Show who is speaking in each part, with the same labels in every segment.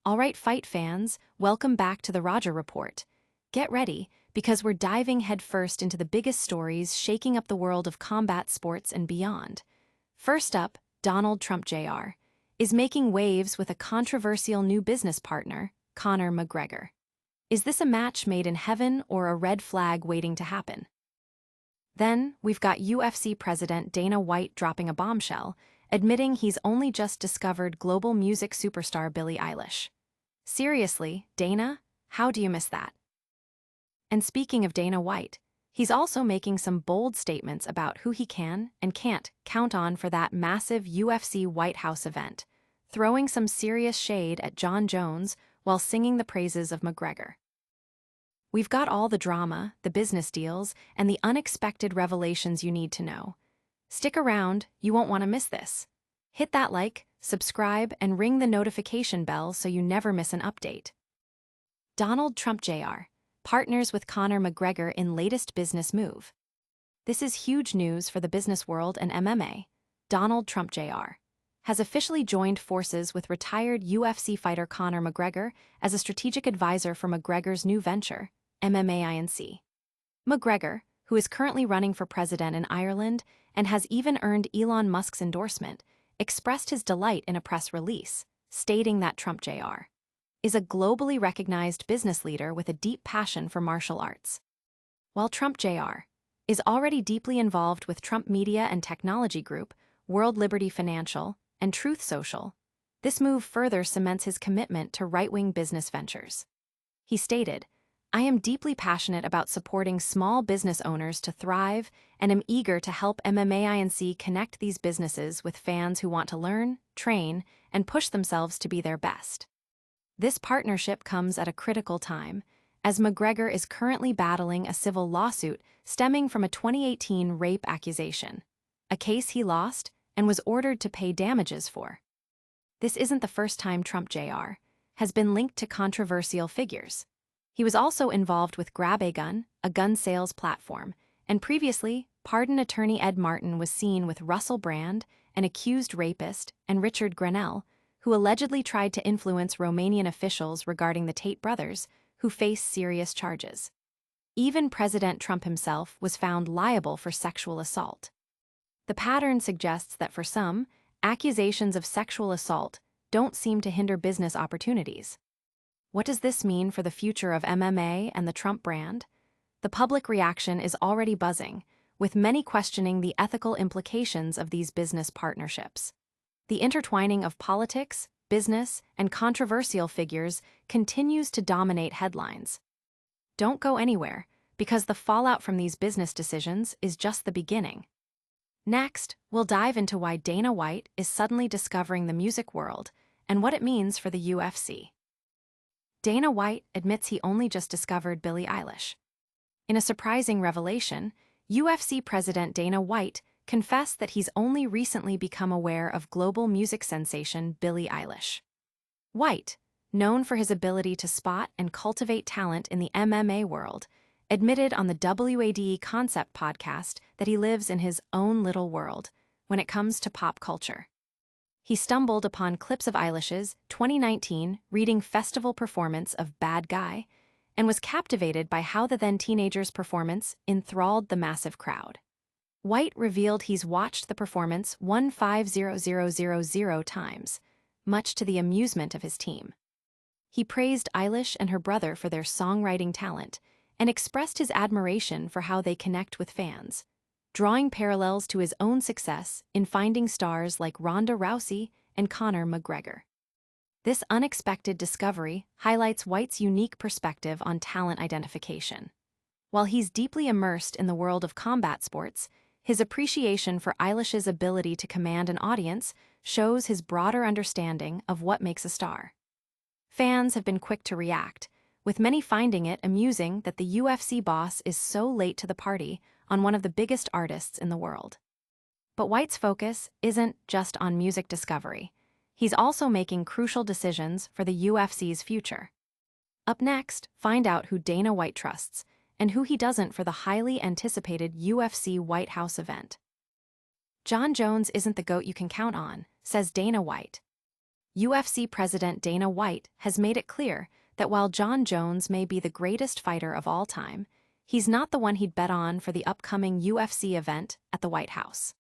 Speaker 1: All right, fight fans, welcome back to the Roger Report. Get ready, because we're diving headfirst into the biggest stories shaking up the world of combat sports and beyond. First up, Donald Trump Jr. is making waves with a controversial new business partner, Conor McGregor. Is this a match made in heaven or a red flag waiting to happen? Then, we've got UFC President Dana White dropping a bombshell, admitting he's only just discovered global music superstar Billie Eilish. Seriously, Dana? How do you miss that? And speaking of Dana White, he's also making some bold statements about who he can and can't count on for that massive UFC White House event, throwing some serious shade at Jon Jones while singing the praises of McGregor. We've got all the drama, the business deals, and the unexpected revelations you need to know. Stick around, you won't want to miss this. Hit that like, subscribe, and ring the notification bell so you never miss an update. Donald Trump Jr. partners with Conor McGregor in latest business move. This is huge news for the business world and MMA. Donald Trump Jr. has officially joined forces with retired UFC fighter Conor McGregor as a strategic advisor for McGregor's new venture, MMA Inc. McGregor, who is currently running for president in Ireland and has even earned Elon Musk's endorsement, expressed his delight in a press release, stating that Trump Jr. is a globally recognized business leader with a deep passion for martial arts. While Trump Jr. is already deeply involved with Trump Media and Technology Group, World Liberty Financial, and Truth Social, this move further cements his commitment to right-wing business ventures. He stated, "I am deeply passionate about supporting small business owners to thrive and am eager to help MMA Inc. connect these businesses with fans who want to learn, train, and push themselves to be their best." This partnership comes at a critical time, as McGregor is currently battling a civil lawsuit stemming from a 2018 rape accusation, a case he lost and was ordered to pay damages for. This isn't the first time Trump Jr. has been linked to controversial figures. He was also involved with Grab a Gun, a gun sales platform, and previously, pardon attorney Ed Martin was seen with Russell Brand, an accused rapist, and Richard Grenell, who allegedly tried to influence Romanian officials regarding the Tate brothers, who face serious charges. Even President Trump himself was found liable for sexual assault. The pattern suggests that for some, accusations of sexual assault don't seem to hinder business opportunities. What does this mean for the future of MMA and the Trump brand? The public reaction is already buzzing, with many questioning the ethical implications of these business partnerships. The intertwining of politics, business, and controversial figures continues to dominate headlines. Don't go anywhere, because the fallout from these business decisions is just the beginning. Next, we'll dive into why Dana White is suddenly discovering the music world and what it means for the UFC. Dana White admits he only just discovered Billie Eilish. In a surprising revelation, UFC President Dana White confessed that he's only recently become aware of global music sensation Billie Eilish. White, known for his ability to spot and cultivate talent in the MMA world, admitted on the WADE Concept podcast that he lives in his own little world when it comes to pop culture. He stumbled upon clips of Eilish's 2019 reading festival performance of Bad Guy and was captivated by how the then-teenager's performance enthralled the massive crowd. White revealed he's watched the performance 15,000 times, much to the amusement of his team. He praised Eilish and her brother for their songwriting talent and expressed his admiration for how they connect with fans, drawing parallels to his own success in finding stars like Ronda Rousey and Conor McGregor. This unexpected discovery highlights White's unique perspective on talent identification. While he's deeply immersed in the world of combat sports, his appreciation for Eilish's ability to command an audience shows his broader understanding of what makes a star. Fans have been quick to react, with many finding it amusing that the UFC boss is so late to the party on one of the biggest artists in the world. But White's focus isn't just on music discovery. He's also making crucial decisions for the UFC's future. Up next, find out who Dana White trusts and who he doesn't for the highly anticipated UFC White House event. Jon Jones isn't the GOAT you can count on, says Dana White. UFC President Dana White has made it clear that while Jon Jones may be the greatest fighter of all time, he's not the one he'd bet on for the upcoming UFC event at the White House.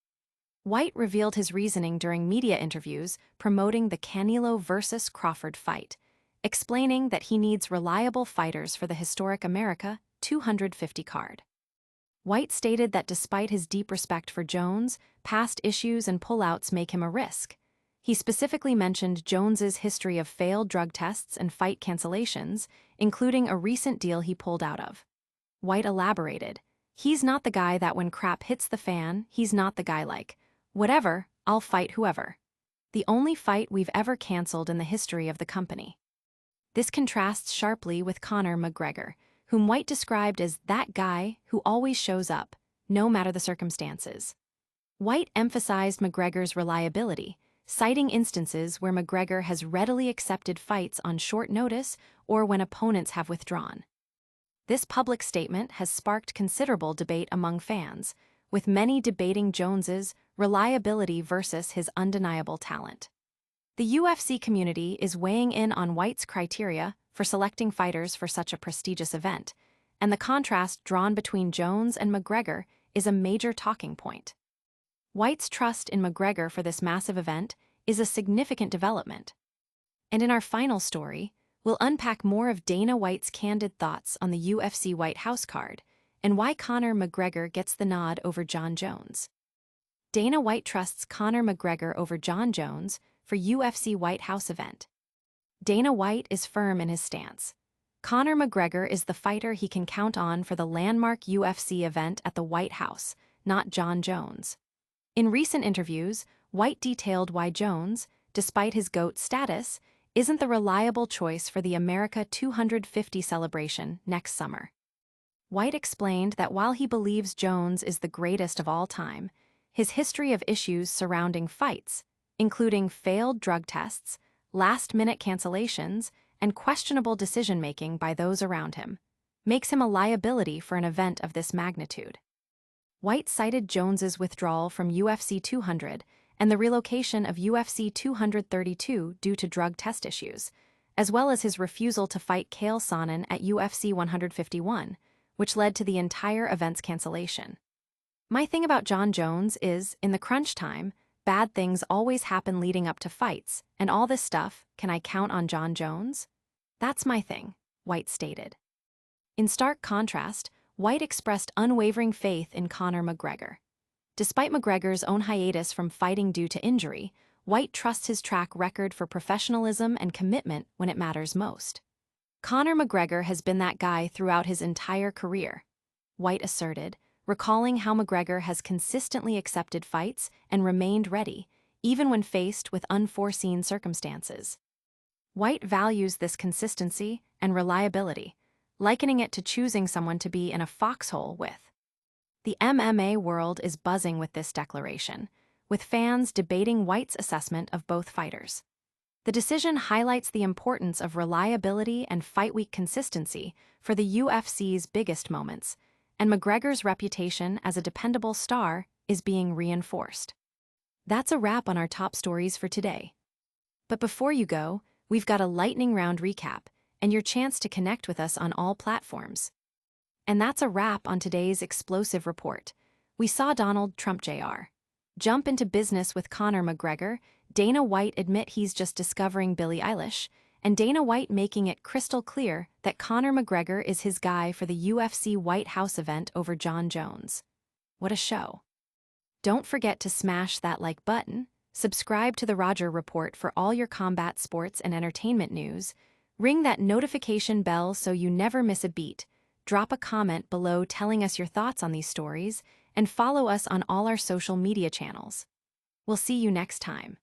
Speaker 1: White revealed his reasoning during media interviews promoting the Canelo versus Crawford fight, explaining that he needs reliable fighters for the historic America 250 card. White stated that despite his deep respect for Jones, past issues and pullouts make him a risk. He specifically mentioned Jones's history of failed drug tests and fight cancellations, including a recent deal he pulled out of. White elaborated, "He's not the guy that when crap hits the fan, he's not the guy like, whatever, I'll fight whoever. The only fight we've ever canceled in the history of the company." This contrasts sharply with Conor McGregor, whom White described as that guy who always shows up, no matter the circumstances. White emphasized McGregor's reliability, citing instances where McGregor has readily accepted fights on short notice or when opponents have withdrawn. This public statement has sparked considerable debate among fans, with many debating Jones's reliability versus his undeniable talent. The UFC community is weighing in on White's criteria for selecting fighters for such a prestigious event, and the contrast drawn between Jones and McGregor is a major talking point. White's trust in McGregor for this massive event is a significant development. And in our final story, we'll unpack more of Dana White's candid thoughts on the UFC White House card and why Conor McGregor gets the nod over Jon Jones. Dana White trusts Conor McGregor over Jon Jones for UFC White House event. Dana White is firm in his stance. Conor McGregor is the fighter he can count on for the landmark UFC event at the White House, not Jon Jones. In recent interviews, White detailed why Jones, despite his GOAT status, isn't the reliable choice for the America 250 celebration next summer. White explained that while he believes Jones is the greatest of all time, his history of issues surrounding fights, including failed drug tests, last-minute cancellations, and questionable decision-making by those around him, makes him a liability for an event of this magnitude. White cited Jones's withdrawal from UFC 200 and the relocation of UFC 232 due to drug test issues, as well as his refusal to fight Chael Sonnen at UFC 151, which led to the entire event's cancellation. "My thing about Jon Jones is, in the crunch time, bad things always happen leading up to fights, and all this stuff, can I count on Jon Jones? That's my thing," White stated. In stark contrast, White expressed unwavering faith in Conor McGregor. Despite McGregor's own hiatus from fighting due to injury, White trusts his track record for professionalism and commitment when it matters most. "Conor McGregor has been that guy throughout his entire career," White asserted, recalling how McGregor has consistently accepted fights and remained ready, even when faced with unforeseen circumstances. White values this consistency and reliability, likening it to choosing someone to be in a foxhole with. The MMA world is buzzing with this declaration, with fans debating White's assessment of both fighters. The decision highlights the importance of reliability and fight week consistency for the UFC's biggest moments, and McGregor's reputation as a dependable star is being reinforced. That's a wrap on our top stories for today. But before you go, we've got a lightning round recap and your chance to connect with us on all platforms. And that's a wrap on today's explosive report. We saw Donald Trump Jr. jump into business with Conor McGregor, Dana White admit he's just discovering Billie Eilish, and Dana White making it crystal clear that Conor McGregor is his guy for the UFC White House event over Jon Jones. What a show. Don't forget to smash that like button, subscribe to the Roger Report for all your combat sports and entertainment news, ring that notification bell so you never miss a beat, drop a comment below telling us your thoughts on these stories, and follow us on all our social media channels. We'll see you next time.